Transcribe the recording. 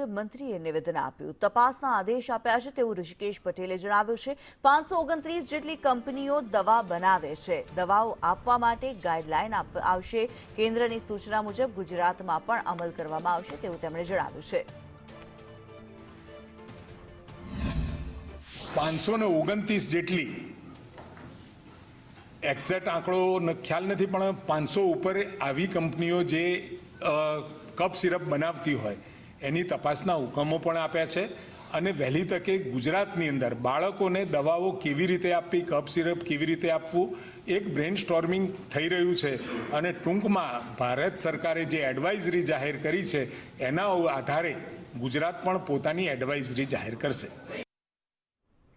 આરોગ્ય મંત્રીએ નિવેદન આપ્યું. તપાસના આદેશ આપ્યા છે તેવું ઋષિકેશ પટેલે જણાવ્યું છે. 529 જેટલી કંપનીઓ દવા બનાવે છે. દવાઓ આપવા માટે ગાઈડલાઈન આવશે. કેન્દ્રની સૂચના મુજબ ગુજરાતમાં પણ અમલ કરવામાં આવશે તેવું તેમણે જણાવ્યું છે. 529 જેટલી એક્ઝેક્ટ આંકડો ખ્યાલ નથી, પણ 500 ઉપર આવી કંપનીઓ જે કફ સિરપ બનાવતી હોય એની તપાસના હુકમો પણ આપ્યા છે. અને વહેલી તકે ગુજરાતની અંદર બાળકોને દવાઓ કેવી રીતે આપવી, કફ સિરપ કેવી રીતે આપવું, એક બ્રેન સ્ટોર્મિંગ થઈ રહ્યું છે. અને ટૂંકમાં ભારત સરકારે જે એડવાઇઝરી જાહેર કરી છે એના આધારે ગુજરાત પણ પોતાની એડવાઇઝરી જાહેર કરશે.